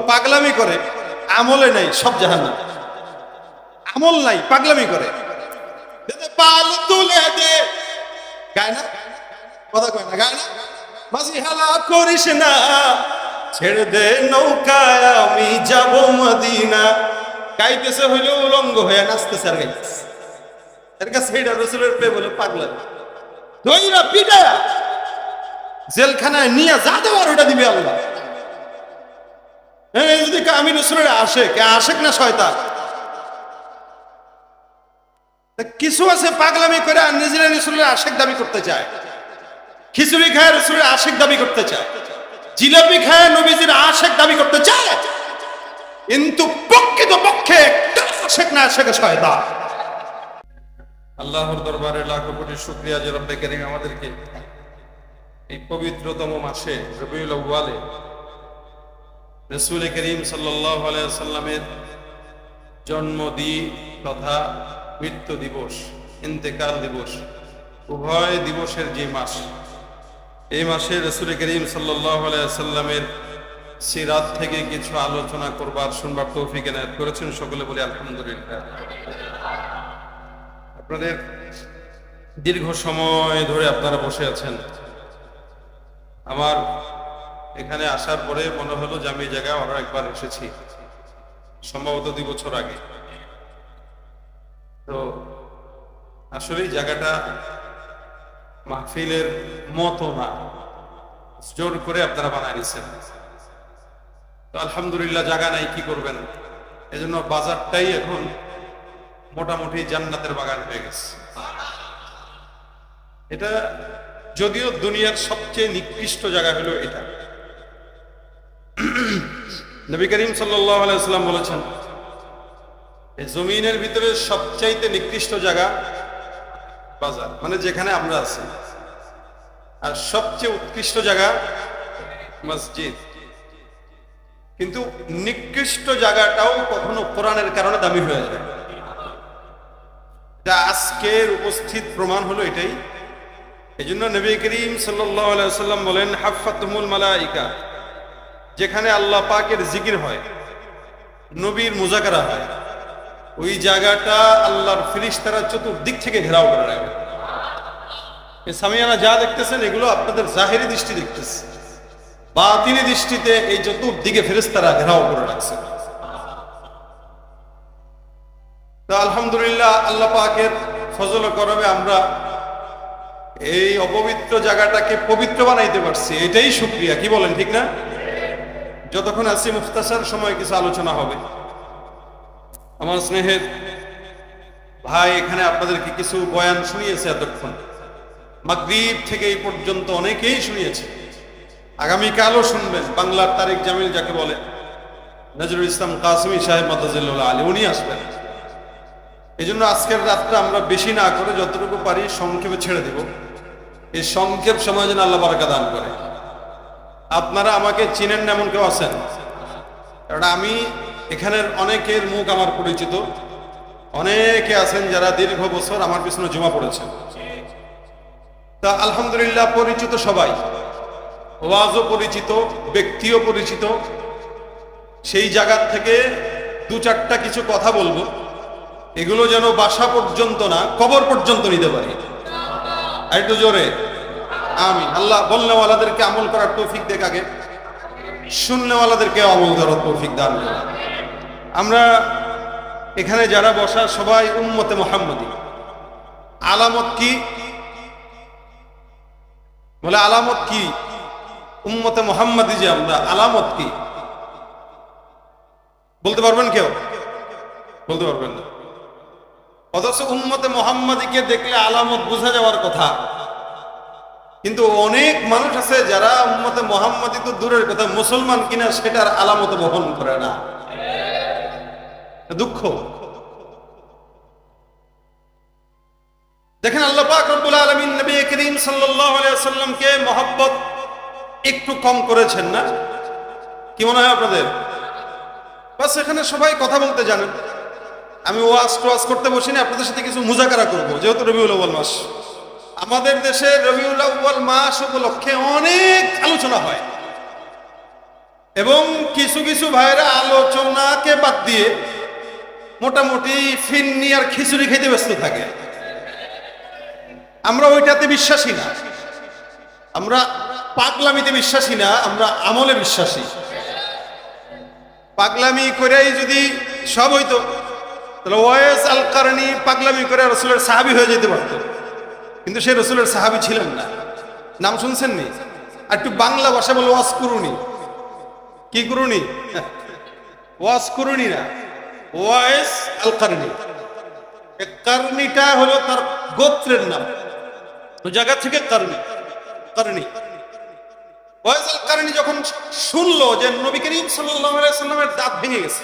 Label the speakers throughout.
Speaker 1: পাগলামি করে, আমলে নাই, সব জাহান্নাম। আমল নাই, পাগলামি করে, পাল তুলে দে, গায় না, কথা কয় না, গায় না, মাঝি হালা করিস না, ছেড়ে দে নৌকায় আমি যাব মদিনা। গাইতেছে হইলেও উলঙ্গ হয়ে নাচতেছে আর গাইতেছে। এর কাছে এইটা রসুলের প্রেম বলে পাগলা। দইরা পিটা জেলখানায় নিয়ে যা দেওয়ার ওটা দিবে আল্লাহ। যদি আমি রসুলের আশেক না শয়তান। কিছু আছে পাগলামি করে আর নিজেরা রসুলের আশেক দাবি করতে চায়, খিচুড়ি খায় রসুলের আশেক দাবি করতে চায়, জিলাপি খায় নবীজির আশেক দাবি করতে চায়, কিন্তু প্রকৃত পক্ষে আশেক না আশেক শয়তান। আল্লাহর দরবারে লাখো কোটি শুকরিয়া যে রব্বে কারীম আমাদেরকে এই পবিত্রতম মাসে রবিউল আউয়ালে রাসূল করিম সাল্লাল্লাহু আলাইহি ওয়াসাল্লামের জন্মদিন তথা মৃত্যু দিবস, ইন্তেকাল দিবস, উভয় দিবসের যে মাস, এই মাসে রাসূল করিম সাল্লাল্লাহু আলাইহি ওয়াসাল্লামের সিরাত থেকে কিছু আলোচনা করবার শুনবার তৌফিক এনায়েত করেছেন। সকলে বলি আলহামদুলিল্লাহ। আপনাদের দীর্ঘ সময় ধরে আপনারা বসে আছেন। আমার এখানে আসার পরে মনে হলো যে আমি এই জায়গায় আরো একবার এসেছি, সম্ভবত 2 বছর আগে। তো আসলে এই জায়গাটা মাহফিলের মতো না, জোর করে আপনারা বানায় নিচ্ছেন। তো আলহামদুলিল্লাহ, জায়গা নাই, কি করবেন, এজন্য বাজারটাই এখন মোটামুটি জান্নাতের বাগান হয়ে গেছে। এটা যদিও দুনিয়ার সবচেয়ে নিকৃষ্ট জায়গা হলো এটা। নবী করিম সাল্লাল্লাহু আলাইহি ওয়াসাল্লাম বলেছেন, এই জমিনের ভিতরে সবচাইতে নিকৃষ্ট জায়গা বাজার, মানে যেখানে আমরা আছি, আর সবচেয়ে উৎকৃষ্ট জায়গা মসজিদ। কিন্তু নিকৃষ্ট জায়গাটাও কখনো কোরআনের কারণে দামি হয়ে যায়। আজকের উপস্থিত প্রমাণ হলো এটাই। এই জন্য নবী করিম সাল্লাল্লাহু আলাইহি ওয়াসাল্লাম বলেন, হাফাতুহুল মালাইকা, যেখানে আল্লাহ পাকের জিকির হয়, নবীর মুজাকারা হয়, ওই জায়গাটা আল্লাহর ফেরেশতারা চতুর্দিক থেকে ঘেরাও করে রাখে। এই সামিয়ানা যা দেখতেছেন এগুলো আপনাদের জাহেরি দৃষ্টি দেখতেছে, বাতিনি দৃষ্টিতে এই চতুর্দিকে ফেরেশতারা ঘেরাও করে রাখছে। তো আলহামদুলিল্লাহ, আল্লাহ পাকের ফজল ও করমে আমরা এই অপবিত্র জায়গাটাকে পবিত্র বানাইতে পারছি, এটাই শুকরিয়া। কি বলেন, ঠিক না? যতক্ষণ আছি মুখতাসার সময় কিছু আলোচনা হবে। আমার স্নেহের ভাই এখানে আপনাদেরকে কিছু বয়ান শুনিয়েছে, এতক্ষণ মাগরিব থেকে এই পর্যন্ত অনেকেই শুনিয়েছে, আগামীকালও শুনবেন। বাংলার তারেক জামিল যাকে বলে, নজরুল ইসলাম কাসেমি সাহেব মাদাজিল্লাহ আলী, উনি আসবেন। এই জন্য আজকের রাতটা আমরা বেশি না করে যতটুকু পারি সংক্ষেপে ছেড়ে দেব। এই সংক্ষেপ সময় যেন আল্লাহ বারাকা দান করে। আপনারা আমাকে চিনেন না এমন কেউ আছেন? কারণ আমি এখানের অনেকের মুখ আমার পরিচিত, অনেকে আছেন যারা দীর্ঘ বছর আমার পিছনে জমা পড়েছেন। তা আলহামদুলিল্লাহ, পরিচিত সবাই, ওয়াজও পরিচিত, ব্যক্তিও পরিচিত। সেই জায়গা থেকে 2-4টা কিছু কথা বলবো, এগুলো যেন বাসা পর্যন্ত না, কবর পর্যন্ত নিতে পারি। আর একটু জোরে আমি আল্লাহ বলনেওয়ালাদেরকে আমল করার তৌফিক দেখ, আগে শুননেওয়ালাদেরকে আমল করার তৌফিক দান করে। আমরা এখানে যারা বসা সবাই উম্মতে মুহাম্মাদি। আলামত কি বলে? আলামত কি? উম্মতে মুহাম্মাদি যে আমরা, আলামত কি বলতে পারবেন কেউ? বলতে পারবেন না। অথচ উম্মতে মুহাম্মাদিকে দেখলে আলামত বোঝা যাওয়ার কথা, কিন্তু অনেক মানুষ আছে যারা উম্মতে মুহাম্মাদি তো দূরের কথা, মুসলমান কিনা সেটার আলামত বহন করে না। দুঃখ। দেখেন, আল্লাহ পাক রব্বুল আলামিন নবী করিম সাল্লাল্লাহু আলাইহি ওয়াসাল্লামকে মহব্বত একটু কম করেছেন না? কি মনে হয় আপনাদের? বাস এখানে সবাই কথা বলতে জানেন, আমি ওয়াজ করতে বসিনি, আপনাদের সাথে কিছু মুজাকারা করবো। যেহেতু রবিউল আউয়াল মাস, আমাদের দেশে রবিউল আউয়াল মাস উপলক্ষে অনেক আলোচনা হয়। এবং কিছু কিছু ভাইরা আলোচনাকে বাদ দিয়ে মোটামুটি ফিন্নি আর খিচুড়ি খেতে ব্যস্ত থাকে। আমরা ওইটাতে বিশ্বাসী না, আমরা পাগলামিতে বিশ্বাসী না, আমরা আমলে বিশ্বাসী। পাগলামি করেই যদি সব হইতো তাহলে ওয়াইস আল কারনি পাগলামি করে রসুলের সাহাবী হয়ে যেতে পারতো, কিন্তু সে রসুলের সাহাবী ছিলেন না। নাম শুনছেন নি? আর একটু বাংলা ভাষা বলে ওয়াজ করুনি। কি করুনি? ওয়াজ করুনি না, ওয়াইস আল কারনি। কারনিটা হলো তার গোত্রের নাম, ওই জায়গা থেকে কারনি। কারনি ওয়াইস আল কারনি যখন শুনলো যে নবী করিম সাল্লাল্লাহু আলাইহি সাল্লামের দাঁত ভেঙে গেছে,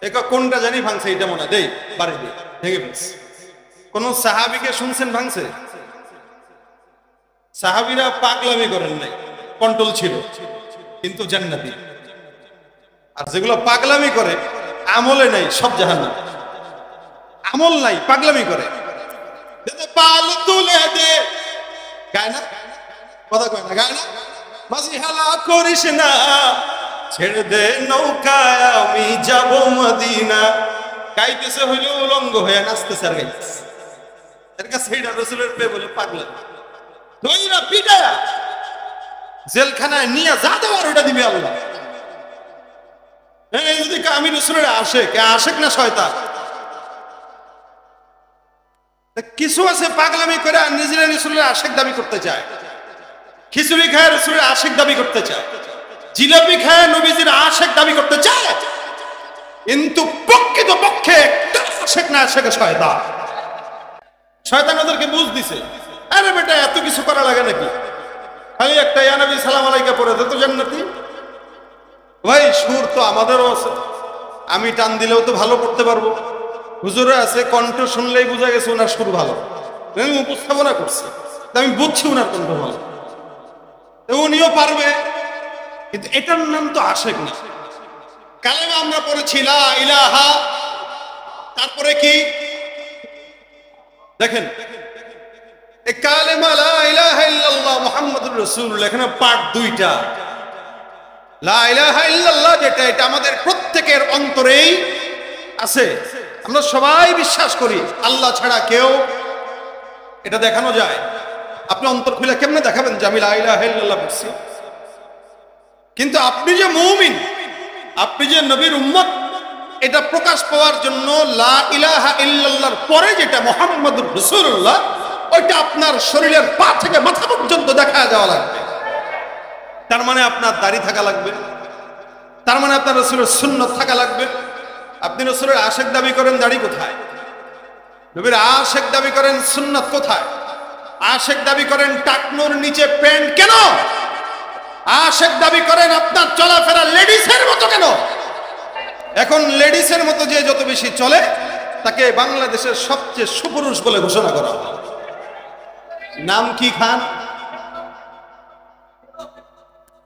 Speaker 1: একা কোনটা জানি ভাঙছে, এটা মনে দেই বাড়ি দিয়ে ভেঙে ফেলছে। কোন সাহাবীকে শুনছেন ভাঙছে? সাহাবীরা পাগলামি করেন নাই, কন্ট্রোল ছিল, কিন্তু জান্নাতি। আর যেগুলো পাগলামি করে আমলে নাই, সব জাহান্নাম। আমল নাই, পাগলামি করে। পাল তুলে দে, গায় না, কথা কয় না, গায় না, মাঝি হালা করিস না, ছেড়ে দে নৌকায় আমি যাব মদিনা। গাইতেছে হইল উলঙ্গ হয়ে, নাচতেছে আর গাইতেছে। এর কাছে এইটা রসুলের প্রেম বলে পাগলা। দইরা পিটায়া জেলখানায় নিয়ে যা দেওয়ার ওটা দিবে আল্লাহ। যদি আমি রসুলের আশেক, আশেক না শয়তান? কিছু আছে পাগলামি করে আর নিজেরা রসুলের আশেক দাবি করতে চায়। খিচুড়ি খায় রসুলের আশেক দাবি করতে চায়, জিলাপি খায় নবীজির আশেক দাবি করতে চায়, কিন্তু প্রকৃত পক্ষে আশেক না, আশেক শয়তান। শয়তান ওদেরকে বুঝ দিছে, আরে বেটা এত কিছু করা লাগে নাকি, খালি একটা ইয়া নবী সালাম আলাইকা পড়ে তো জান্নাতি। ভাই সুর তো আমাদেরও আছে, আমি টান দিলেও তো ভালো পড়তে পারবো। হুজুরে আছে কণ্ঠ শুনলেই বোঝা গেছে ওনার সুর ভালো, আমি উপস্থাপনা করছি, আমি বুঝছি ওনার কণ্ঠ ভালো, উনিও পারবে। কিন্তু এটার নাম তো আশেক না। কালেমা আমরা পড়েছি লা ইলাহা, তারপরে কি দেখেন, এই কালেমা লা ইলাহা ইল্লাল্লাহ মুহাম্মাদুর রাসূলুল্লাহ, এখানে পার্ট দুইটা। লা ইলাহা ইল্লাল্লাহ যেটা, এটা আমাদের প্রত্যেকের অন্তরেই আছে। আমরা সবাই বিশ্বাস করি আল্লাহ ছাড়া কেউ, এটা দেখানো যায়। আপনি অন্তর খুলে কেমনে দেখাবেন যে আমি লা ইলাহা ইল্লাল্লাহ বলছি? কিন্তু আপনি যে মুমিন, আপনি যে নবীর উম্মত, এটা প্রকাশ পাওয়ার জন্য লা ইলাহা ইল্লাল্লাহর পরে যেটা মুহাম্মাদুর রাসূলুল্লাহ, ওইটা আপনার শরীরের পা থেকে মাথা পর্যন্ত দেখা যাওয়া লাগবে। তার মানে আপনার দাড়ি থাকা লাগবে, তার মানে আপনার রাসূলের সুন্নাত থাকা লাগবে। আপনি রাসূলের আশেক দাবি করেন, দাড়ি কোথায়? নবীর আশেক দাবি করেন, সুন্নাত কোথায়? আশেক দাবি করেন টাকনুর নিচে প্যান্ট কেন? আশেক দাবি করেন আপনার চলাফেরা লেডিসের মতো কেন? এখন লেডিসের মতো যে যত বেশি চলে তাকে বাংলাদেশের সবচেয়ে সুপুরুষ বলে ঘোষণা করা হয়। নাম কি খান?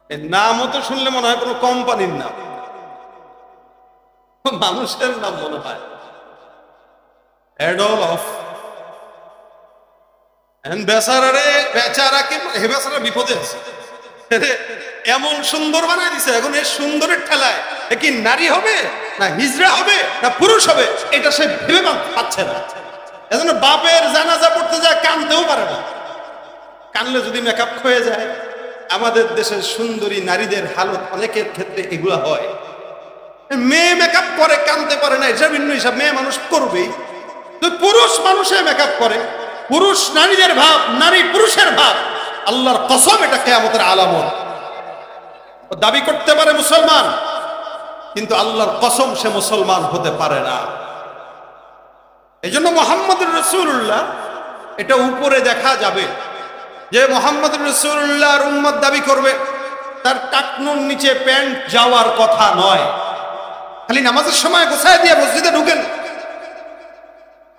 Speaker 1: এর নামও তো শুনলে মনে হয় কোনো কোম্পানির নাম, মানুষের নাম মনে হয়। অ্যাডলফ। বেচারারে, বেচারাকে বেচারা বিপদে আছে, এমন সুন্দর বানাই দিছে। এখন এই সুন্দরের ঠেলায় এ কি নারী হবে না হিজড়া হবে না পুরুষ হবে, এটা সে ভেবে পাচ্ছে না। এজন্য বাপের জানাজা পড়তে যায় কানতেও পারে না। কানলে যদি মেকআপ হয়ে যায়। আমাদের দেশের সুন্দরী নারীদের হালত অনেকের ক্ষেত্রে এগুলা হয়। মেয়ে মেকআপ করে কানতে পারে না, এটা ভিন্ন হিসাব, মেয়ে মানুষ করবেই। তো পুরুষ মানুষে মেকআপ করে, পুরুষ নারীদের ভাব, নারী পুরুষের ভাব, আল্লাহর কসম এটা কিয়ামতের আলামত। দাবি করতে পারে মুসলমান, কিন্তু আল্লাহর কসম সে মুসলমান হতে পারে না। এজন্য মুহাম্মদুর রাসূলুল্লাহ, এটা উপরে দেখা যাবে যে মুহাম্মদুর রাসূলুল্লাহর উম্মত দাবি করবে, তার টাকনুর নিচে প্যান্ট যাওয়ার কথা নয়। খালি নামাজের সময় গোছায় দিয়ে মসজিদে ঢুকেন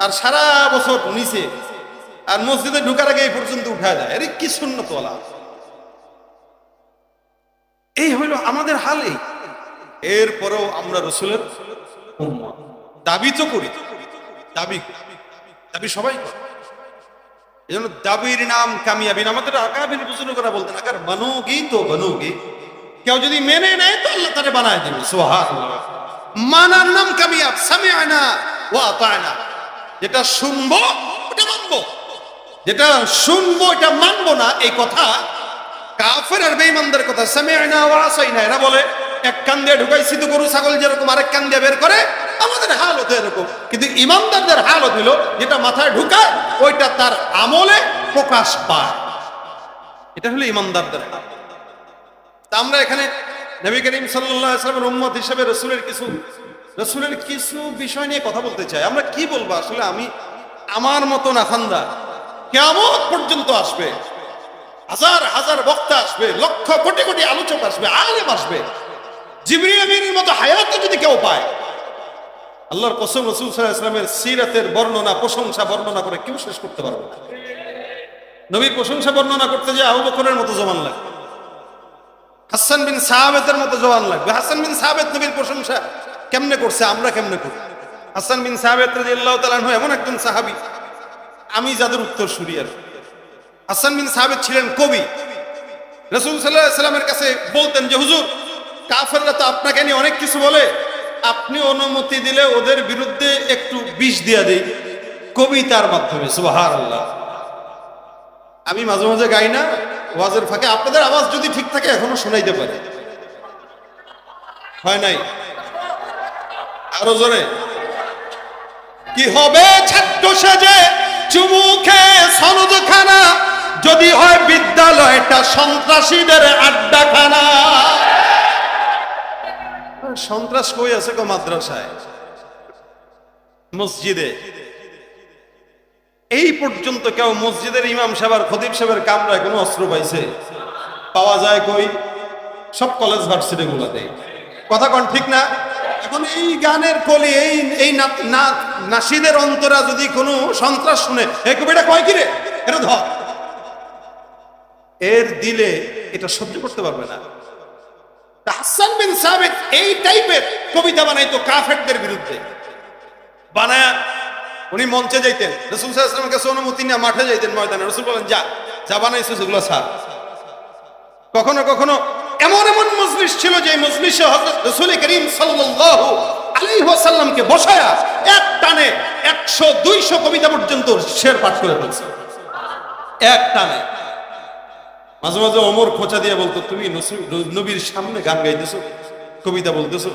Speaker 1: আর সারা বছর নিচে, আর মসজিদে ঢুকার আগে এই পর্যন্ত উঠায় যায়। আরে কি সুন্নত ওয়ালা! এই হইল আমাদের হালে। এরপরেও আমরা রাসূলের উম্মত দাবি তো করি, দাবি দাবি সবাই করে। এই জন্য দাবির নাম কামিয়াবি। আমাদের আকাবির বুজুর্গরা বলতেন, আগার বানোগি তো বানোগি, কেউ যদি মেনে নেয় তো আল্লাহ তারে বানায় দিবে। সুবহানাল্লাহ। মানার নাম কামিয়াব। সামি'না ওয়া আতা'না, যেটা শুনবো ওটা মানবো, যেটা শুনবো এটা মানবো না, এই কথা কাফের আর বেঈমানদের কথা। সামি'না ওয়া আসাইনা, এরা বলে এক কান দিয়ে ঢুকাইছি তো গরু ছাগল যেরকম আরেক কান দিয়ে বের করে, আমাদের হাল হতো এরকম। কিন্তু ইমানদারদের হাল হলো যেটা মাথায় ঢুকায় ওইটা তার আমলে প্রকাশ পায়। এটা হলো ইমানদারদের হাল। তা আমরা এখানে নবী করিম সাল্লাল্লাহু আলাইহি ওয়াসাল্লামের উম্মত হিসেবে রাসূলের কিছু বিষয় নিয়ে কথা বলতে চাই। আমরা কি বলবো আসলে? আমার মতো নাখান্দা কিয়ামত পর্যন্ত আসবে, হাজার হাজার বক্তা আসবে, লক্ষ কোটি কোটি আলোচক আসবে, আলেম আসবে, জিবরিল আমিনের মতো হায়াতে যদি কেউ পায়, আল্লাহর কসম রাসূল সাল্লাল্লাহু আলাইহি ওয়াসাল্লামের সিরাতের বর্ণনা, প্রশংসা বর্ণনা করে কেউ শেষ করতে পারবে না। নবীর প্রশংসা বর্ণনা করতে যে আবু বকরের মতো জবান লাগবে, হাসান বিন সাহাবেতের মতো জবান লাগবে। হাসান বিন সাহাবেত নবীর প্রশংসা কেমনে করছে, আমরা কেমনে করি? হাসান বিন সাহাবেত রাদিয়াল্লাহু তাআলা আনহু এমন একজন সাহাবী, আমি যাদের উত্তরসূরি। আর হাসান বিন সাহাবেত ছিলেন কবি। রাসূল সাল্লাল্লাহু আলাইহি ওয়াসাল্লামের কাছে বলতেন যে হুজুর, কাফেররা তো আপনাকে নিয়ে অনেক কিছু বলে, আপনি অনুমতি দিলে ওদের বিরুদ্ধে একটু বিষ দিয়া দেই কবিতার মাধ্যমে। সুবহানাল্লাহ। আমি মাঝে মাঝে গাই না ওয়াজের ফাঁকে, আপনাদের আওয়াজ যদি ঠিক থাকে এখনো শোনাইতে পারে। হয় নাই? আরো জোরে। কি হবে ছাত্র সেজে চুমুখে সনদখানা, যদি হয় বিদ্যালয়টা সন্ত্রাসীদের আড্ডাখানা। সন্ত্রাস কই আছে গো? মাদ্রাসায়, মসজিদে। এই পর্যন্ত কেউ মসজিদের ইমাম সাহেব আর খতিব সাহেবের কামরায় কোনো অস্ত্র পাইছে? পাওয়া যায় কই? সব কলেজ ভার্সিটি গুলাতে। কথা কোন ঠিক না? এখন এই গানের কলি, এই নাসিদের অন্তরা যদি কোনো সন্ত্রাস শুনে, এই কবিটা কয় কিরে, এটা ধর, এর দিলে এটা সহ্য করতে পারবে না। হাসান বিন সাবিত এই টাইপের কবিতা বানাইতো কাফেরদের বিরুদ্ধে। বানায় উনি মঞ্চে যাইতেন, রাসূল সাল্লাল্লাহু আলাইহি ওয়াসাল্লামের কাছে অনুমতি নিয়ে মাঠে যাইতেন, ময়দানে। রাসূল বলেন, যা বানাইছিস এগুলো ছাড়। কখনো কখনো এমন এমন মজলিস ছিল যে মজলিসে হযরত রাসূল করিম সাল্লাল্লাহু আলাইহি ওয়াসাল্লামকে বসায়া এক টানে 100-200 কবিতা পর্যন্ত শের পাঠ করে ফেলছে এক টানে। মাঝে মাঝে ওমর খোঁচা দিয়ে বলতো, তুমি নবীর সামনে গান গাইতেছো, কবিতা বলতেছো।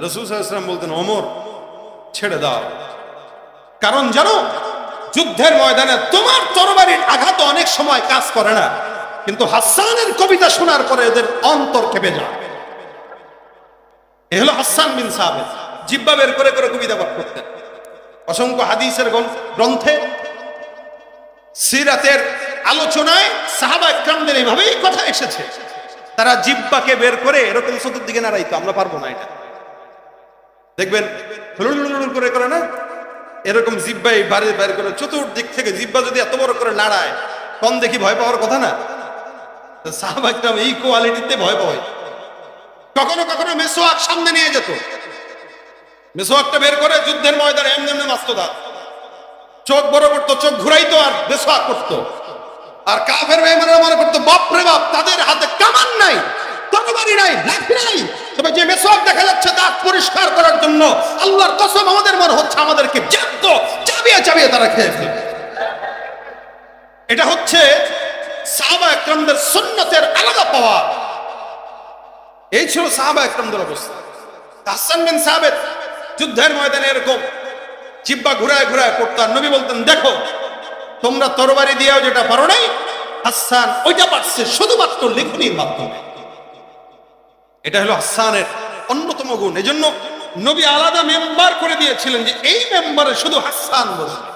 Speaker 1: রাসূল সাল্লাল্লাহু আলাইহি ওয়াসাল্লাম বলতেন, ওমর ছেড়ে দাও, কারণ জানো যুদ্ধের ময়দানে তোমার তরবারির আঘাত অনেক সময় কাজ করে না, কিন্তু হাসানের কবিতা শোনার পরে এদের অন্তর কেঁপে যায়। এ হলো হাসান বিন সাবিত। জিহ্বা বের করে করে কবিতা পাঠ করতেন। অসংখ্য হাদিসের গ্রন্থে, সিরাতের আলোচনায় সাহাবা ইকরামদের এইভাবেই কথা এসেছে। তারা জিহ্বাকে বের করে এরকম চতুর্দিকে নাড়াইতো। আমরা পারবো না এটা। দেখবেন হুলুলুলুল করে করে না, এরকম জিহ্বাই বের করে চতুর্দিক থেকে। জিহ্বা যদি এত বড় করে নাড়ায়, কম দেখি ভয় পাওয়ার কথা না? সাহাবা ইকরাম এই কোয়ালিটিতে ভয় পায়। কখনো কখনো মেসওয়াক সামনে নিয়ে যেত, মেসওয়াকটা বের করে যুদ্ধের ময়দানে এমনি এমনি মারতো দাঁত, চোখ বড় করতো, চোখ ঘুরাইতো আর মেসওয়াক করতো। আর কাফের বেঈমানরা মনে করতো, বাপ রে বাপ, তাদের হাতে কামান নাই, তরবারি নাই, লাঠি নাই, তবে যে মেসওয়াক দেখা যাচ্ছে দাঁত পরিষ্কার করার জন্য, আল্লাহর কসম আমাদের মনে হচ্ছে আমাদেরকে জ্যান্ত চাবিয়ে চাবিয়ে তারা খেয়ে ফেলবে। এটা হচ্ছে সাহাবা ইকরামদের সুন্নতের আলাদা পাওয়া। এই ছিল সাহাবা ইকরামদের অবস্থা। হাসান বিন সাবিত যুদ্ধের ময়দানে এরকম জিহ্বা ঘুরায় ঘুরায় করতেন। নবী বলতেন, দেখো তোমরা তরবারি দিয়েও যেটা পারো নাই, হাসান ওইটা পারছে শুধুমাত্র লেখনির মাধ্যমে। এটা হলো হাসানের অন্যতম গুণ। এজন্য নবী আলাদা মেম্বার করে দিয়েছিলেন যে এই মেম্বারে শুধু হাসান বসবে,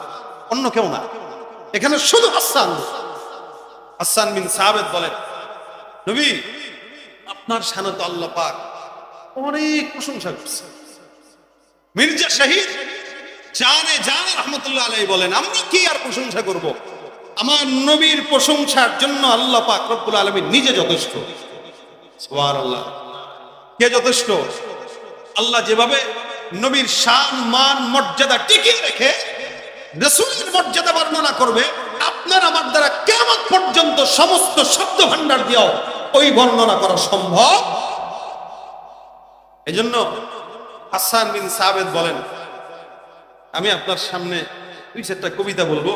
Speaker 1: অন্য কেউ না, এখানে শুধু হাসান। হাসান বিন সাবিত বলেন, নবী আপনার শানে তো আল্লাহ পাক অনেক প্রশংসা করছে। মির্জা শহীদ জান রাহমাতুল্লাহ আলাইহি বলেন, আমরা কি আর প্রশংসা করব? আমার নবীর প্রশংসার জন্য আল্লাহ পাক রব্বুল আলামিন নিজে যথেষ্ট। সুবহানাল্লাহ। কে যথেষ্ট? আল্লাহ যেভাবে নবীর শান মান মর্যাদা টিকিয়ে রেখে রাসূলের মর্যাদা বর্ণনা করবে, আপনার আমার দ্বারা কিয়ামত পর্যন্ত সমস্ত শব্দ ভান্ডার দিয়েও ওই বর্ণনা করা সম্ভব। এজন্য হাসান বিন সাবিত বলেন, আমি আপনার সামনে দুই চারটা কবিতা বলবো।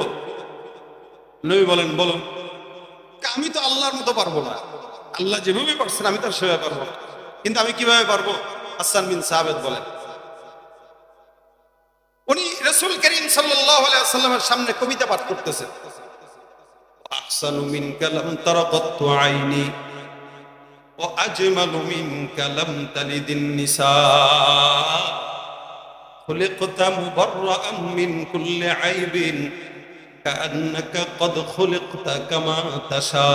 Speaker 1: নবী বলেন, বলো। আমি তো আল্লাহর মতো পারবো না, আল্লাহ যেভাবে পারছেন আমি তো সেভাবে পারবো না, কিন্তু আমি কিভাবে পারবো? হাসান বিন সাবিত বলেন, উনি রাসূল করিম সাল্লাল্লাহু আলাইহি ওয়াসাল্লামের সামনে কবিতা পাঠ করতেছেন। আহসানু মিনকা লাম তারা কাত্তু আইনি ওয়া আজমালু মিনকা লাম তালিদিন নিসা খুলিকতা মুবাররাআন মিন কুল্লি আইবিন কাআন্নাকা ক্বাদ খুলিকতা কামা তাশা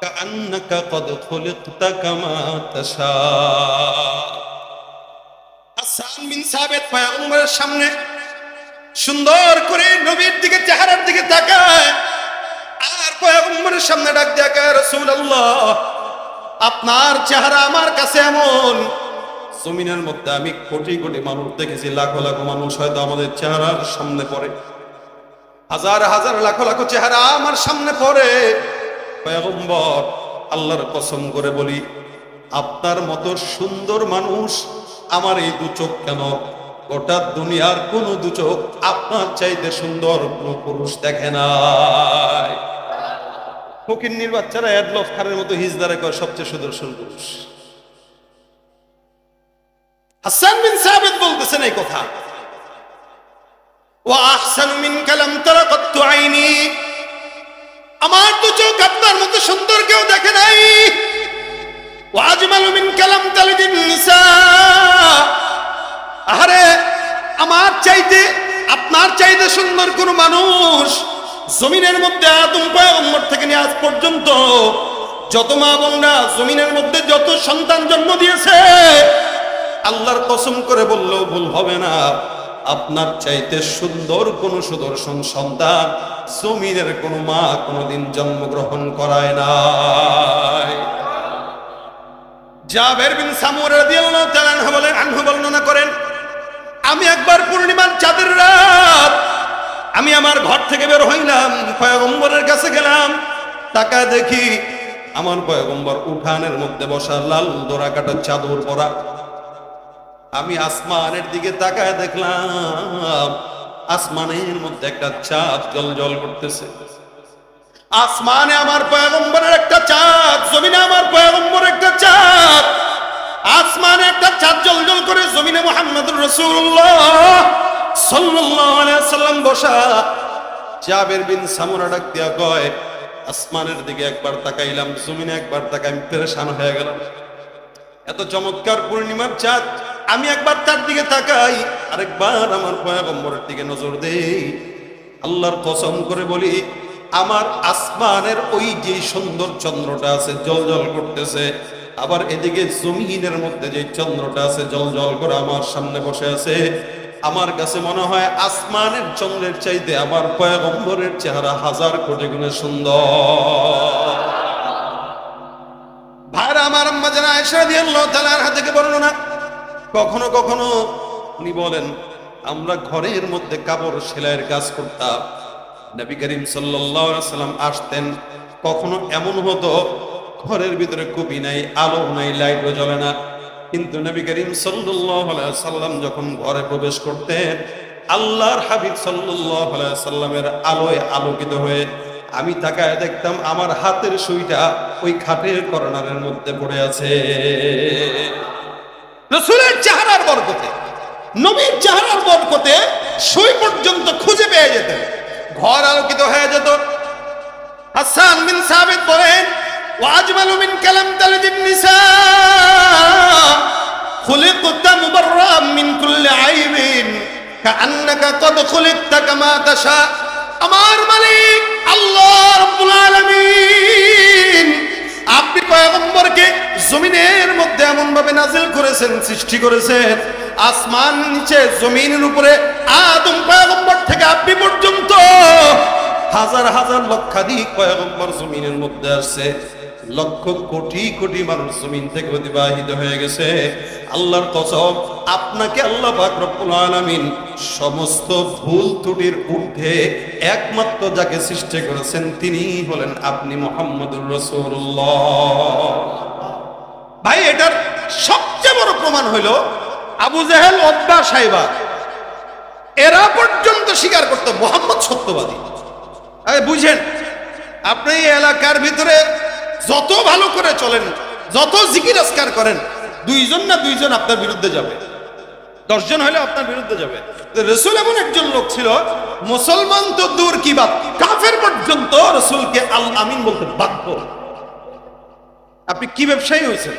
Speaker 1: কাআন্নাকা ক্বাদ খুলিকতা কামা তাশা। হাসান বিন সাবিত পয়গম্বরের সামনে সুন্দর করে নবীর দিকে, চেহারার দিকে তাকায়, আর পয়গম্বরের সামনে ডাক দিয়ে কয়, রাসূলুল্লাহ, আপনার চেহারা আমার কাছে এমন, জমিনের মধ্যে আমি কোটি কোটি মানুষ দেখেছি, লাখো লাখো মানুষ হয়তো আমাদের চেহারার সামনে পড়ে, হাজার হাজার লাখো লাখো চেহারা আমার সামনে পড়ে। পয়গম্বর, আল্লাহর কসম করে বলি, আপনার মতো সুন্দর মানুষ আমার এই দু চোখ কেন, গোটা দুনিয়ার কোন দু চোখ আপনার চাইতে সুন্দর কোন পুরুষ দেখে নাই। ফকিন্নির বাচ্চারা এডলফ খানের মতো হিজদারে কয় সবচেয়ে সুদর্শন পুরুষ। হাসান বিন সাবিত বলতেছেন এই কথা, ওয়া আহসানু মিনকা লাম তারা কাত্তু আইনি, আমার দু চোখ আপনার মতো সুন্দর কেউ দেখে নাই। ওয়া আজমালু মিনকা লাম তালিদিন নিসা, আরে আমার চাইতে, আপনার চাইতে সুন্দর কোন মানুষ জমিনের মধ্যে আদম পয়গম্বর থেকে নিয়ে আজ পর্যন্ত যত মা বোনরা জমিনের মধ্যে যত সন্তান জন্ম দিয়েছে, আল্লাহর কসম করে বললেও ভুল হবে না, আপনার চাইতে সুন্দর কোন সুদর্শন সন্তান জমিনের কোন মা কোনদিন জন্মগ্রহণ করায় নাই। জাবের বিন সামুরা রাদিয়াল্লাহু তাআলা আনহু বর্ণনা করেন, আমি একবার পূর্ণিমার চাঁদের রাত, আমি আমার ঘর থেকে বের হইলাম, পয়গম্বরের কাছে গেলাম, তাকায় দেখি আমার পয়গম্বর উঠানের মধ্যে বসা, লাল দোরা কাটা চাদর পরা। আমি আসমানের দিকে তাকায় দেখলাম আসমানের মধ্যে একটা চাঁদ জ্বলজ্বল করতেছে। আসমানে আমার পয়গম্বরের একটা চাঁদ, জমিনে আমার পয়গম্বরের একটা চাঁদ। আসমানে একটা চাঁদ জ্বলজ্বল করে, জমিনে মুহাম্মদুর রাসূলুল্লাহ সাল্লাল্লাহু আলাইহি ওয়াসাল্লাম বসা। জাবের বিন সামুরা ডাক দিয়া কয়, আসমানের দিকে একবার তাকাইলাম, জমিনে একবার তাকাই, আমি পেরেশান হয়ে গেলাম। এত চমৎকার পূর্ণিমার চাঁদ, আমি একবার তার দিকে তাকাই, আরেকবার আমার পয়গম্বরের দিকে নজর দেই। আল্লাহর কসম করে বলি, আমার আসমানের ওই যে সুন্দর চন্দ্রটা আছে জ্বলজ্বল করতেছে, আবার এদিকে জমিনের মধ্যে যে চন্দ্রটা আছে জ্বলজ্বল করে আমার সামনে বসে আছে, আমার কাছে মনে হয় আসমানের চন্দ্রের চাইতে আমার পয়গম্বরের চেহারা হাজার কোটি গুণে সুন্দর। ভাইরা আমার, আম্মা জানা আয়েশা রাদিয়াল্লাহু তাআলা আনহা থেকে বর্ণনা, কখনো কখনো উনি বলেন, আমরা ঘরের মধ্যে কাপড় সেলাইয়ের কাজ করতাম, নবী করিম সাল্লাল্লাহু আলাইহি ওয়াসাল্লাম আসতেন, কখনো এমন হতো ঘরের ভিতরে কুপি নাই, আলো নাই, লাইটও জ্বলে না, কিন্তু নবী করিম সাল্লাল্লাহু আলাইহি ওয়াসাল্লাম যখন ঘরে প্রবেশ করতেন, আল্লাহর হাবিব সাল্লাল্লাহু আলাইহি ওয়াসাল্লামের আলোয় আলোকিত হয়ে আমি তাকায় দেখতাম আমার হাতের সুইটা ওই খাটের কর্নারের মধ্যে পড়ে আছে। রাসূলের চেহারার বরকতে, নবীর চেহারার বরকতে সুই পর্যন্ত খুঁজে পেয়ে যেতেন, ঘর আলোকিত হয়ে যেত। হাসান বিন সাবিত বলেন, ওয়াজমালু মিন কালাম তালিদিন নিসা খুলিকতা মুবাররাম মিন কুল্লি আইবিন কাআন্নাকা ক্বাদ খুলিকতা কামা তাশা। আমার মালিক আল্লাহ রাব্বুল আলামিন, আপনি পয়গম্বরকে জমিনের মধ্যে এমন ভাবে নাজিল করেছেন, সৃষ্টি করেছেন, আসমান নিচে জমিনের উপরে আদম পয়গম্বর থেকে আপনি পর্যন্ত হাজার হাজার লক্ষাধিক পয়গম্বর জমিনের মধ্যে আসছে, লক্ষ কোটি কোটি মানুষ জমিন থেকে অতিবাহিত হয়ে গেছে। আল্লাহর কসম, আপনাকে আল্লাহ পাক রব্বুল আলামিন সমস্ত ভুল ত্রুটির ঊর্ধ্বে একমাত্র যাকে সৃষ্টি করেছেন তিনি হলেন আপনি মুহাম্মদুর রাসূলুল্লাহ। ভাই এটার সবচেয়ে বড় প্রমাণ হইল আবু জেহেল, উতবা, সাইবা এরা পর্যন্ত স্বীকার করত মুহাম্মদ সত্যবাদী। আরে বুঝেন, আপনি এই এলাকার ভিতরে যত ভালো করে চলেন, যত জিকির আজকার করেন, দুইজন না দুইজন আপনার বিরুদ্ধে যাবে, 10 জন হলে আপনার বিরুদ্ধে যাবে। রাসূল এমন একজন লোক ছিল, মুসলমান তো দূর কি বাত, কাফের পর্যন্ত রাসূলকে আল আমিন বলতে বাধ্য। আপনি কি ব্যবসায়ী হয়েছেন,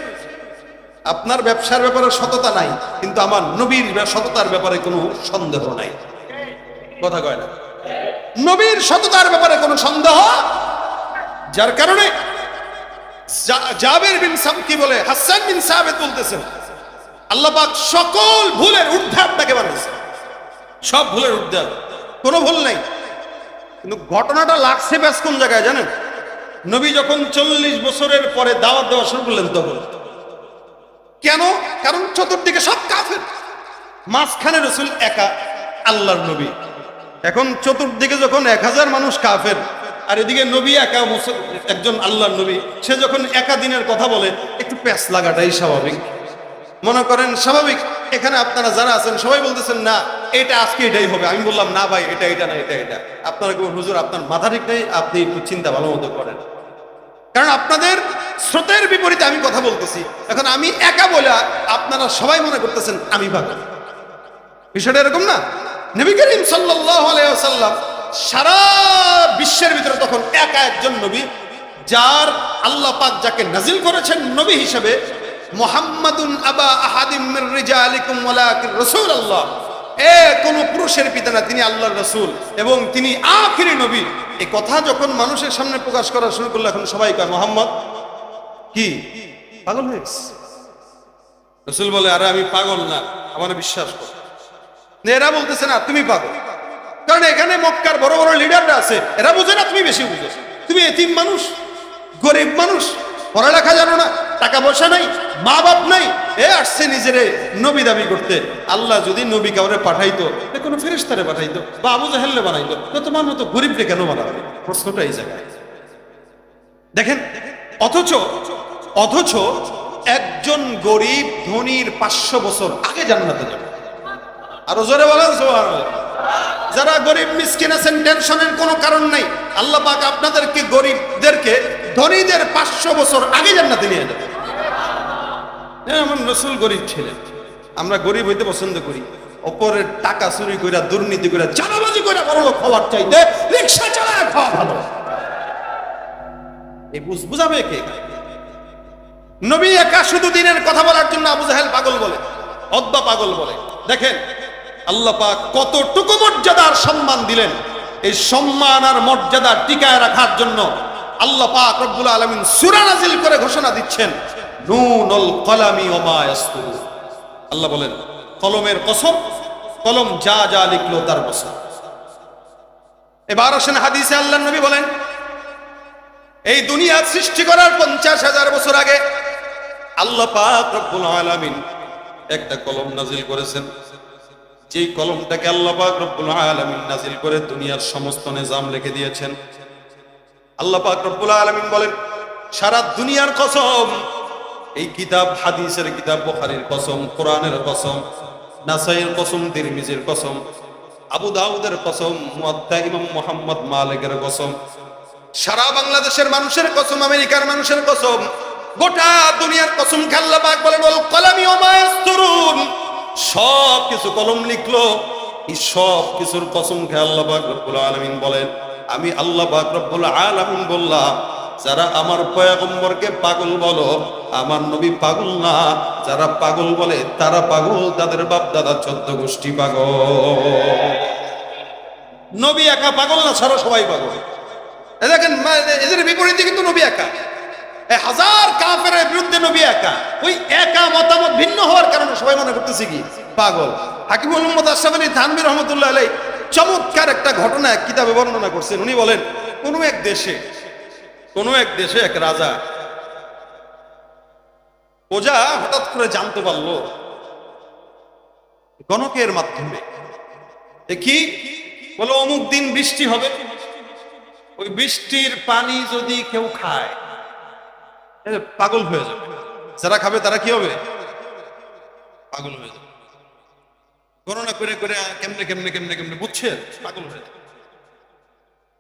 Speaker 1: আপনার ব্যবসার ব্যাপারে সততা নাই, কিন্তু আমার নবীর সততার ব্যাপারে কোনো সন্দেহ নাই। কথা কয় না? নবীর সততার ব্যাপারে কোনো সন্দেহ, যার কারণে জাবের বিন সামকি বলে হাসান বিন সাবিত বলতেছেন আল্লাহ পাক সকল ভুলের ঊর্ধ্বে আপনাকে বানিয়েছে, সব ভুলের ঊর্ধ্বে, কোনো ভুল নাই। কিন্তু ঘটনাটা লাগছে ব্যাস কোন জায়গায় জানেন? নবী যখন 40 বছরের পরে দাওয়াত দেওয়া শুরু করলেন তখন। কেন? কারণ চতুর্দিকে সব কাফের, মাঝখানে রাসূল একা আল্লাহর নবী। এখন চতুর্দিকে যখন 1000 মানুষ কাফের, আর এদিকে নবী একা একজন আল্লাহর নবী, সে যখন একা দিনের কথা বলে একটু প্যাঁচ লাগাটাই স্বাভাবিক। মনে করেন স্বাভাবিক, এখানে আপনারা যারা আছেন সবাই বলতেছেন না এটা আজকে এটাই হবে, আমি বললাম না ভাই এটা এটা না এটা এটা, আপনারা কেউ হুজুর আপনার মাথা ঠিক নেই, আপনি একটু চিন্তা ভালো মতো করেন, কারণ আপনাদের স্রোতের বিপরীতে আমি কথা বলতেছি। এখন আমি একা বলে আপনারা সবাই মনে করতেছেন আমি পাগল। বিষয়টা এরকম না। নবী করিম সাল্লাল্লাহু আলাইহি ওয়াসাল্লাম সারা বিশ্বের ভিতরে তখন একা একজন নবী, যার আল্লাহ পাক যাকে নাজিল করেছেন নবী হিসেবে, মুহাম্মাদুন আবা আহাদিম মির রিজালিকুম ওয়ালাকিন রাসূলুল্লাহ, কোন পুরুষের পিতা না, তিনি আল্লাহর রাসূল এবং তিনি আখিরি নবী। এই কথা যখন মানুষের সামনে প্রকাশ করা শুরু করলো, এখন সবাই কয় মুহাম্মদ কি পাগল হয়ে গেছে। রাসূল বলে আরে আমি পাগল না, আমার বিশ্বাস কর। এরা বলতেছে না তুমি পাগল, কারণ এখানে মক্কার বড় বড় লিডাররা আছে, এরা বুঝে না, তুমি বেশি বুঝো। তুমি এতিম মানুষ, গরিব মানুষ, পড়ালেখা জানো না, টাকা পয়সা নাই, মা বাপ নাই, আসছে নিজেরে নবী দাবি করতে। আল্লাহ যদি নবী কাউরে পাঠাইতো, কোনো ফেরেশতারে পাঠাইতো বা আবু জাহেলরে বানাইতো, তো তোমার মতো গরিবরে কেন বানাবে? প্রশ্নটা এই জায়গায় দেখেন। অথচ একজন গরিব ধনীর 500 বছর আগে জান্নাতে যাবে। আরো জোরে বলেন সুবহানাল্লাহ। যারা গরিব মিসকিন আছেন, টেনশনের কোনো কারণ নাই, আল্লাহ পাক আপনাদেরকে গরিবদেরকে ধনীদের 500 বছর আগে জান্নাতে নিয়ে যাবে। আমার রাসূল গরিব ছিলেন, আমরা গরিব হইতে পছন্দ করি, অপরের টাকা চুরি কইরা, দুর্নীতি কইরা, চাঁদাবাজি কইরা বড় লোক হওয়ার চাইতে রিকশা চালায় খাওয়া ভালো। এই বুঝাবে কে? নবী একা শুধু দিনের কথা বলার জন্য আবু জাহেল পাগল বলে, উতবা পাগল বলে। দেখেন আল্লাহ পাক কতটুকু মর্যাদার সম্মান দিলেন। এই সম্মান আর মর্যাদা টিকায় রাখার জন্য আল্লাহ পাক রব্বুল আলামিন সূরা নাজিল করে ঘোষণা দিচ্ছেন, নুনুল কলামি ওয়া মা ইয়াসতুরুন। আল্লাহ বলেন কলমের কসম, কলম যা যা লিখলো তার কসম। এবার আসেন হাদিসে আল্লাহর নবী বলেন, এই দুনিয়া সৃষ্টি করার 50,000 বছর আগে আল্লাহ পাক রব্বুল আলামিন একটা কলম নাজিল করেছেন। যেই কলমটাকে আল্লাহ পাক রব্বুল আলামিন নাজিল করে দুনিয়ার সমস্ত নিজাম লিখে দিয়েছেন। আল্লাহ পাক রব্বুল আলামিন বলেন, সারা দুনিয়ার কসম, এই কিতাব, হাদিসের কিতাব, বুখারীর কসম, কোরআনের কসম, নাসাইয়ের কসম, তিরমিজির কসম, আবু দাউদের কসম, মুয়াত্তা ইমাম মুহাম্মদ মালিকের কসম, সারা বাংলাদেশের মানুষের কসম, আমেরিকার মানুষের কসম, গোটা দুনিয়ার কসম। আল্লাহ পাক বলেন ওয়াল কলামি ওয়া মা ইয়াসতুরুন, সব কিছু কলম লিখলো। এই সব কিছুর কসম খেয়ে আল্লাহ পাক রব্বুল আলামিন বলেন, আমি আল্লাহ পাক রব্বুল আলামিন বললাম, যারা আমার পয়গম্বরকে পাগল বলো, আমার নবী পাগল না। যারা পাগল বলে তারা পাগল, তাদের বাপ দাদা 14 গোষ্ঠী পাগল। নবী একা পাগল না, সারা সবাই পাগল। দেখেন এদের বিপরীতে কিন্তু নবী একা, 1000 কাফেরের বিরুদ্ধে নবী একা। ওই একা মতামত ভিন্ন হওয়ার কারণে সবাই মনে করতেছে কি পাগল। হাকিমুল উম্মত আশরাফ আলী থানভী রাহমাতুল্লাহ আলাইহি চমৎকার একটা ঘটনা এক কিতাবে বর্ণনা করছেন। উনি বলেন, কোনো এক দেশে এক রাজা, প্রজা হঠাৎ করে জানতে পারলো গণকের মাধ্যমে। কি বলো? অমুক দিন বৃষ্টি হবে, ওই বৃষ্টির পানি যদি কেউ খায় পাগল হয়ে যাবে, যারা খাবে তারা কি হবে? পাগল হয়ে যাবে। গণনা করে করে কেমনে কেমনে কেমনে কেমনে বুঝছে, পাগল হয়ে যাবে।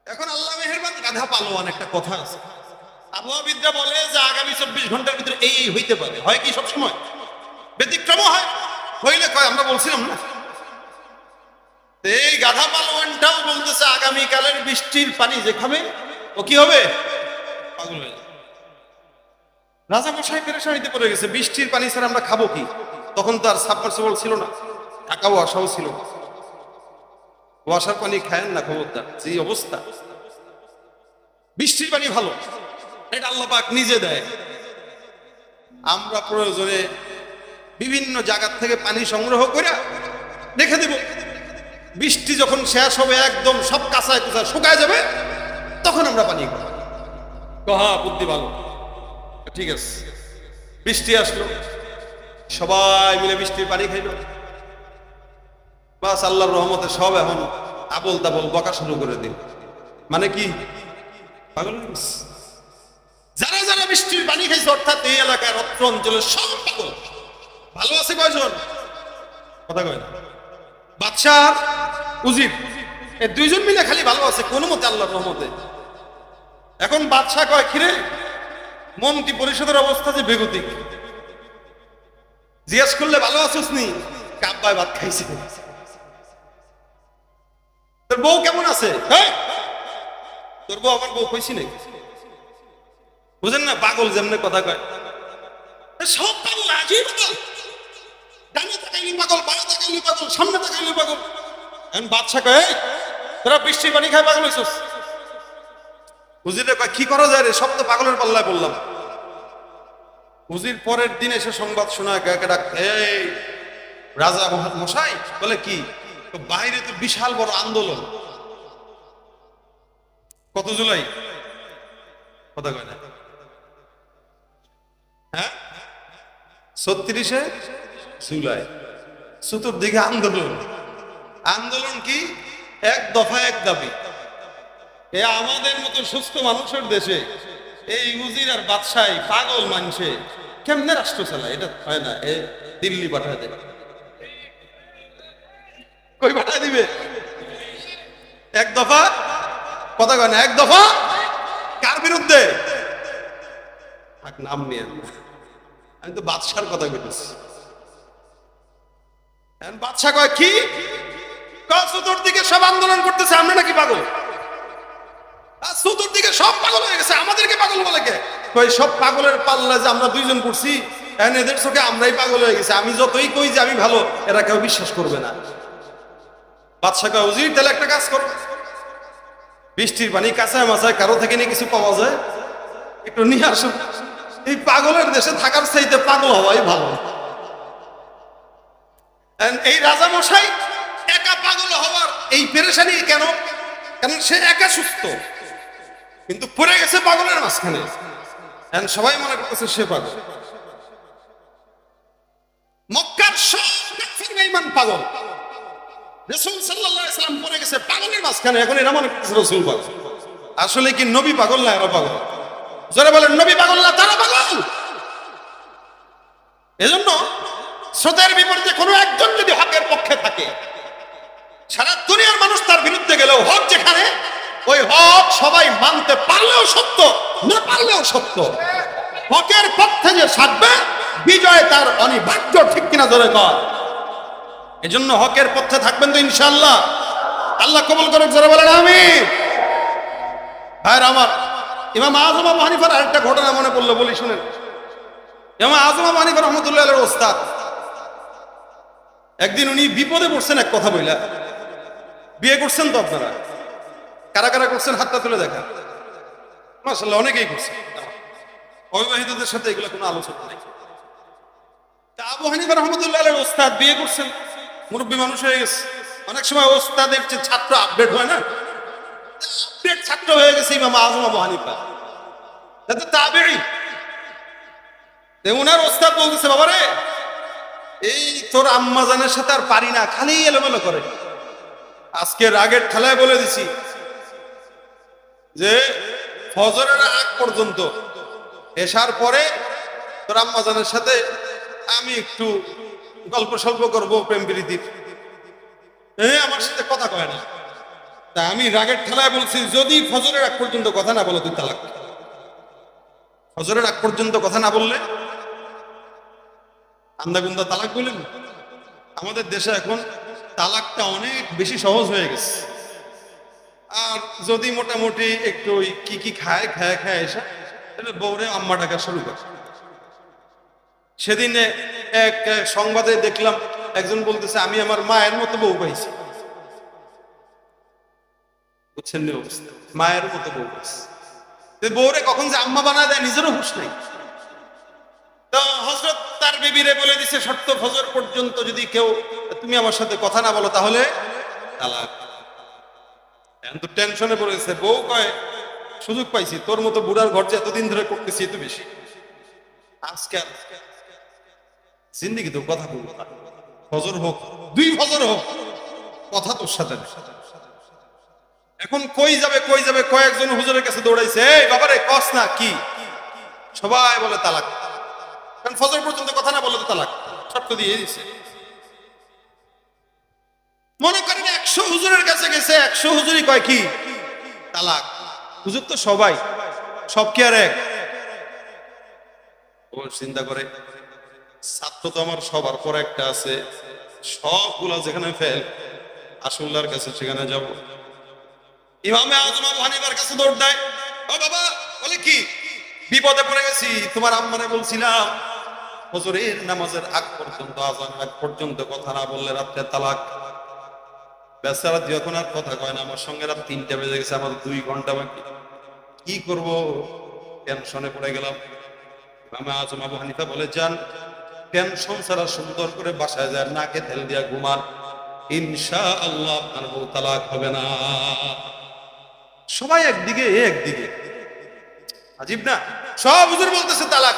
Speaker 1: এখন আল্লাহ মেহেরবান, গাধা পালোয়ান একটা কথা আছে, আবহাওয়াবিদরা বলে যে আগামী 24 ঘন্টার ভিতরে এই হইতে পারে। হয় কি সব সময়? ব্যতিক্রম হয়, হইলে কয় আমরা বলছিলাম না। এই গাধা পালোয়ানটাও বলতেছে আগামীকালের বৃষ্টির পানি যে খাবে ও কি হবে? পাগল হয়ে যাবে। রাজা মশাই পেরেশানিতে পড়ে গেছে, বৃষ্টির পানি ছাড়া আমরা খাবো কি? তখন তো আর সাবমার্সিবল ছিল না, টাকা ওয়াসাও ছিল। ওয়াসার পানি খায়েন না, খবরদার। যে অবস্থা, বৃষ্টির পানি ভালো, এটা আল্লাহ পাক নিজে দেয়। আমরা প্রয়োজনে বিভিন্ন জায়গা থেকে পানি সংগ্রহ করে রেখে দেব। বৃষ্টি যখন শেষ হবে, একদম সব কাঁচায় কুচায় শুকায় যাবে, তখন আমরা পানি খাবো। হ্যাঁ, বুদ্ধি ভালো, ঠিক আছে। বৃষ্টি আসলো, সবাই মিলে বৃষ্টির পানি খাইল। বাস আল্লাহর রহমতে সব এখন আবল তাবল বকা শুরু করে দিন। মানে কি? পাগল। যারা যারা বৃষ্টির পানি খাইছে, অর্থাৎ এই এলাকার অত্র অঞ্চলের সব পাগল। ভালো আছে কয়জন? কথা কয় না। বাদশাহ উজির, এই দুইজন মিলে খালি ভালো আছে কোনো মতে আল্লাহর রহমতে। এখন বাদশাহ কয়, খিরে মন্ত্রী পরিষদের অবস্থা যে বেগতিক, জিজ্ঞেস করলে ভালো আছিস নি? কাব্বায় ভাত খাইছে। তোর বউ কেমন আছে? তোর বউ আমার বউ কইছি নাকি? বুঝেন না, পাগল যেমনে কথা কয়, সব পাগল। আজই পাগল, ডানে তাকাইলি পাগল, বামে তাকাইলি পাগল, সামনে তাকাইলি পাগল। এখন বাদশা কয়, তোরা বৃষ্টির পানি খায় পাগল হইছস? উজিরে কয়, কি করা যায় রে, সব তো পাগলের পাল্লায় বললাম। উজির পরের দিন এসে সংবাদ শোনায়, এই রাজা মশাই বলে, কি বাইরে তো বিশাল বড় আন্দোলন। কত জুলাই? কথা কয় না। হ্যাঁ, 36শে জুলাই, চতুর্দিকে আন্দোলন। আন্দোলন কি? এক দফা এক দাবি। এ আমাদের মতো সুস্থ মানুষের দেশে এই উজির আর বাদশাহ পাগল মানুষে কেমনে রাষ্ট্র চালায়? এটা হয় না। এ দিল্লি পাঠায় দেবে। কই পাঠায় দিবে? এক দফা, কথা কয় না, এক দফা। কার বিরুদ্ধে? নাম নিয়ে, আমি তো বাদশার কথা বলতেছি। বাদশা কয়, কি চতুর্দিকে সব আন্দোলন করতেছে, আমরা নাকি পাগল? চতুর্দিকে সব পাগল হয়ে গেছে, আমাদেরকে পাগল বলে কে? কই সব পাগলের পাল্লা যে আমরা দুইজন পড়ছি, এদের চোখে আমরাই পাগল হয়ে গেছি। আমি যতই কই যে আমি ভালো, এরা কেউ বিশ্বাস করবে না। বাদশা কয়, উজির তাহলে একটা কাজ করো, বৃষ্টির পানি কাঁচায় মাচায় কারো থেকে নিয়ে কিছু পাওয়া যায়, একটু নিয়ে আসুন। এই পাগলের দেশে থাকার চাইতে পাগল হওয়াই ভালো। এই রাজা মশাই একা পাগল হওয়ার এই পেরেশানি কেন? কারণ সে একা সুস্থ, কিন্তু পড়ে গেছে পাগলের মাঝখানে। সবাই মনে করতেছে সে পাগল। মক্কার সব বেঈমান পাগল। রাসূল সাল্লাল্লাহু আলাইহি ওয়াসাল্লাম পড়ে গেছে পাগলের মাঝখানে। এখন এরা মনে করতেছে রাসূল পাগল। আসলে কি নবী পাগল না এরা পাগল? যারা বলেন নবী পাগল না, তারা পাগল। এজন্য স্রোতের বিপরীতে কোনো একজন যদি হকের পক্ষে থাকে, সারা দুনিয়ার মানুষ তার বিরুদ্ধে গেলেও হক যেখানে, ওই হক সবাই মানতে পারলেও সত্য, না পারলেও সত্য। হকের পক্ষে যে থাকবে, বিজয় তার অনিবার্য। ঠিক কিনা ধরে কর? এজন্য হকের পক্ষে থাকবেন তো ইনশাআল্লাহ। আল্লাহ কবুল করুক, যারা বলেন আমিন। ভাইরা আমার, ইমাম আযম আবু হানিফার আরেকটা ঘটনা মনে পড়লো, বলি শুনেন। ইমাম আযম আবু হানিফা রাহমাতুল্লাহ আলাইহির ওস্তাদ, একদিন উনি বিপদে পড়ছেন এক কথা বইলা। বিয়ে করছেন তো আপনারা? কারা কারা করছেন হাতটা তুলে দেখা। মাশাআল্লাহ, অনেকেই করছেন। অবিবাহিতদের সাথে এগুলো কোনো আলোচনা নেই। তা আবু হানিফা রাহমাতুল্লাহ আলাইহির ওস্তাদ বিয়ে করছেন, মুরব্বী মানুষ হয়ে গেছে। অনেক সময় ওস্তাদের যে ছাত্র আপডেট হয় না, আপডেট ছাত্র হয়ে গেছে ইমাম আযম আবু হানিফা। তাতে তাবেঈ। ওনার ওস্তাদ বলতেছে, বাবারে এই তোর আম্মা জানের সাথে আর পারি না, খালি এলোমেলো করে। আজকে রাগের ঠেলায় বলে দিছি যে ফজরের আগ পর্যন্ত, এশার পরে তোর আম্মা জানের সাথে আমি একটু গল্প সল্প করবো, প্রেম প্রীতির, আমার সাথে কথা কয় না। তা আমি রাগের ঠেলায় বলছি, যদি ফজরের আগ পর্যন্ত কথা না বলো তুই তালাক। ফজরের আগ পর্যন্ত কথা না বললে আন্দাগুন্দা তালাক বললেন। আমাদের দেশে এখন তালাকটা অনেক বেশি সহজ হয়ে গেছে। আর যদি মোটামুটি একটু কি কি খায় খায় খায় এসে, তাহলে বউরে আম্মা ডাকা শুরু করে। সেদিনে এক সংবাদে দেখলাম একজন বলতেছে, আমি আমার মায়ের মতো বউ পাইছি। বুঝছেন না অবস্থা? মায়ের মতো বউ পাইছি। বউরে কখন যে আম্মা বানায় দেয় নিজেরও হুঁশ নাই। তো হযরত তার বিবিরে বলে দিছে, শর্ত ফজর পর্যন্ত যদি কেউ তুমি আমার সাথে কথা না বলো তাহলে তালাক। কিন্তু টেনশনে পড়েছে। বউ কয়, সুযোগ পাইছি, তোর মতো বুড়ার ঘর যে এতদিন ধরে করতেছি এত বেশি, আজকে জিন্দিগি তো কথা বলবো না। ফজর হোক, 2 ফজর হোক, কথা তোর সাথে। এখন কই যাবে কই যাবে, কয়েকজন হুজুরের কাছে দৌড়াইছে, এই বাবারে কস না কি, সবাই বলে তালাক। কারণ ফজর পর্যন্ত কথা না বলে তো তালাক, শর্ত দিয়ে দিছে। মনে করেন 100 হুজুরের কাছে গেছে, 100 হুজুরই কয় কি তালাক। হুজুর তো সবাই, সব কি আর এক? ও চিন্তা করে, ছাত্র তো আমার সবার পর একটা আছে, সবগুলা যেখানে ফেল, আসুল্লাহর কাছে সেখানে যাব। ইমামে আজম আবু হানিফার কাছে দৌড় দেয়, ও বাবা, বলে কি বিপদে পড়ে গেছি, তোমার আম্মারে বলছিলাম ফজরের নামাজের আগ পর্যন্ত, আজানের আগ পর্যন্ত কথা না বললে রাত্রে তালাক। বেচারা যখন আর কথা কয় না, আমার সঙ্গে রাত 3টা বেজে গেছে, আমার 2 ঘন্টা বাকি, কি করব, টেনশনে পড়ে গেলাম। ইমামে আজম আবু হানিফা বলে, যান টেনশন ছাড়া সুন্দর করে বাসায় যায়, নাকে তেল দিয়া ঘুমান, ইনশাআল্লাহ আপনার বউ তালাক হবে না। সবাই একদিকে একদিকে, আজীব না? সব হুজুর বলতেছে তালাক,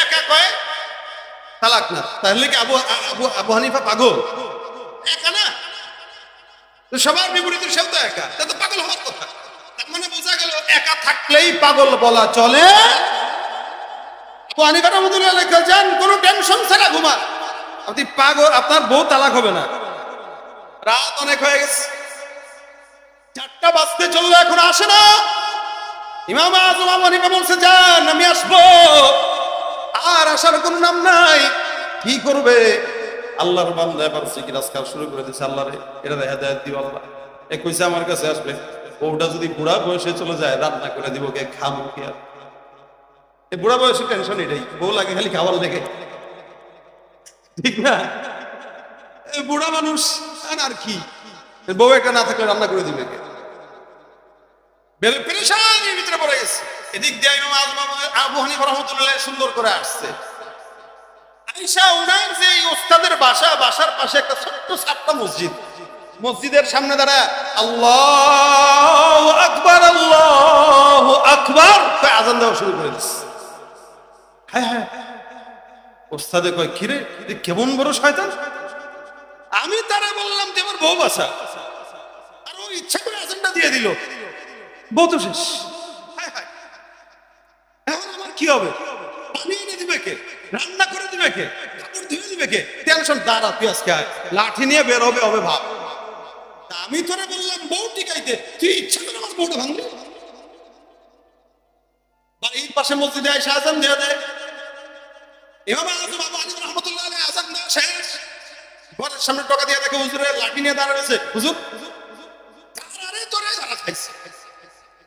Speaker 1: একা কয় তালাক না। তাহলে কি আবু হানিফা পাগল? একা না, সবার বিপরীতে সেও তো একা, তা তো পাগল হওয়ার কথা। তার মানে বোঝা গেল একা থাকলেই পাগল বলা চলে। আবু হানিফা রাহমাতুল্লাহ আলাইহি বলেন, কোনো টেনশন ছাড়া ঘুমান, আপনি পাগল, আপনার বউ তালাক হবে না। রাত অনেক হয়ে গেছে, 4টা বাজতে চললো, এখন আসে না। ইমাম আজম আবু হানিফা বলছে, যান আমি আসবো, আর আসার কোনো নাম নাই। কি করবে? আল্লাহর বান্দা এবার জিকির আজকার শুরু করে দিয়েছে, আল্লাহ রে এটা হেদায়েত দিও আল্লাহ। এ কইছে আমার কাছে আসবে, বউটা যদি বুড়া বয়সে চলে যায়, রান্না করে দিব কে, খাবো কি আর? এই বুড়া বয়সে টেনশন এটাই, বউ লাগে খালি খাওয়ার লেগে, ঠিক না? বুড়া মানুষ আর কি, বউ একটা না থাকলে রান্না করে দিবে কে? পেরেশানির ভিতরে পড়ে গেছে। এদিক দিয়ে ইমাম আজম আবু হানিফা রাহমাতুল্লাহ সুন্দর করে আসছে। আয়েশা উনার যে ওস্তাদের বাসার পাশে একটা ছোট্ট ছাপটা মসজিদ, মসজিদের সামনে দাঁড়া আল্লাহু আকবার আল্লাহু আকবার আযান দেওয়া শুরু করে দিচ্ছে। হ্যাঁ হ্যাঁ, ওস্তাদে কয়, কিরে কেমন বড় শয়তান। আমি তারা বললাম যে আমার বউ বাসা, আর ও ইচ্ছা করে আযানটা দিয়ে দিল, বউ তো শেষ। এখন আমার কি হবে? পানি এনে দিবে কে, রান্না করে দিবে কে, কাপড় ধুয়ে দিবে কে? টেনশন, দাঁড়া তুই আজকে লাঠি নিয়ে বের হবে হবে ভাব। আমি তোরে বললাম বউ টিকাইতে, তুই ইচ্ছা করে আমার বউটা ভাঙলি। বাড়ির পাশে মসজিদে এসে আযান দিয়ে দেয়। ইমাম আজম আবু হানিফা রাহমাতুল্লাহ আলাইহি আযান দেওয়া শেষ, ঘরের সামনে টাকা দিয়ে দেখে হুজুরের লাঠি নিয়ে দাঁড়াচ্ছে। হুজুর, আরে তোরে যারা খাইছে,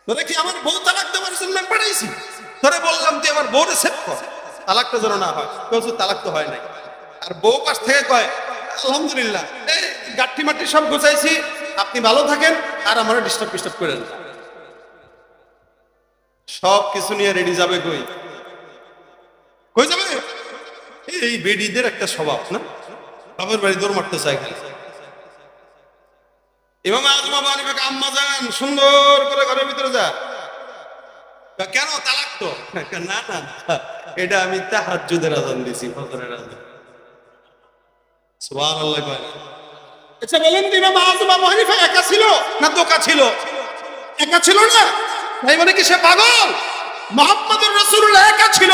Speaker 1: তোরে কি আমার বউ তালাক দেওয়ার জন্য পাঠাইছি? তোরে বললাম তুই আমার বউরে সেভ কর, তালাকটা যেন না হয়। তালাক তো হয় নাই। আর বউ পাশ থেকে কয়, আলহামদুলিল্লাহ, এই গাঠি মাটি সব গোছাইছি, আপনি ভালো থাকেন, আর আমার ডিস্টার্ব করেন। সব কিছু নিয়ে রেডি যাবে কই? কই যাবে? এই বেডিদের একটা স্বভাব না, বাবার বাড়ি দৌড় মারতে চায় খালি। ইমাম আজম আবু হানিফাকে আম্মা যান সুন্দর করে ঘরের ভিতরে যা। কেন? তালাক তো। না না, এটা আমি তাহাজ্জুদের আযান দিছি, ফজরের আযান। সুবহানাল্লাহ ভাই। আচ্ছা বলেন তো ইমাম আযম আবু হানিফা একা ছিল না দোকা ছিল? একা ছিল না, তাই মানে কি সে পাগল? মুহাম্মদুর রাসূলুল্লাহ একা ছিল।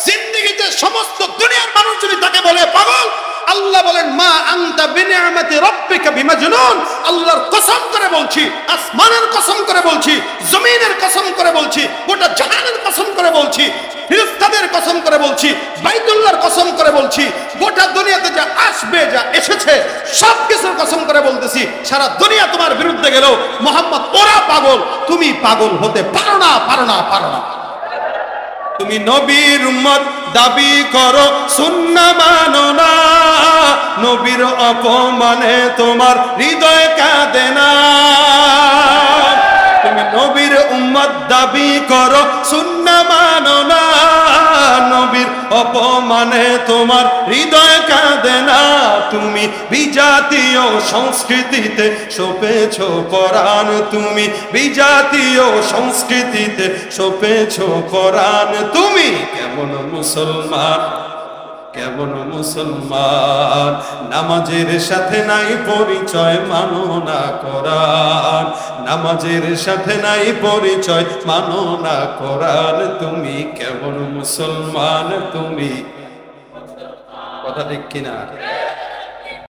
Speaker 1: জিন্দেগিতে সমস্ত দুনিয়ার মানুষ যদি তাকে বলে পাগল, আল্লাহ বলেন মা আনতা বিনিআমাতি রাব্বিকা বিমাজনুন। আল্লাহর কসম করে বলছি, আসমানের কসম করে বলছি, জমিনের কসম করে বলছি, গোটা জাহানের কসম করে বলছি, ফেরেশতাদের কসম করে বলছি, বাইতুল্লাহর কসম করে বলছি, গোটা দুনিয়াতে যা আসবে যা এসেছে সব কিছুর কসম করে বলতেছি, সারা দুনিয়া তোমার বিরুদ্ধে গেলেও মুহাম্মদ ওরা পাগল, তুমি পাগল হতে পারো না, পারো না, পারো না। তুমি নবীর উম্মত দাবি করো, সুন্নাহ মানো না, নবীর অপমানে তোমার হৃদয় কাঁদে না। তুমি নবীর উম্মত দাবি করো, সুন্নাহ মানো না, নবীর অপমানে তোমার হৃদয় কাঁদে না। তুমি বিজাতীয় সংস্কৃতিতে সপেছ পরাণ, তুমি বিজাতীয় সংস্কৃতিতে সপেছ পরাণ। তুমি কেমন মুসলমান, কেমন মুসলমান, নামাজের সাথে নাই পরিচয়, মানো না কোরআন, নামাজের সাথে নাই পরিচয়, মানো না কোরআন। তুমি কেমন মুসলমান, তুমি কথা ঠিক কিনা?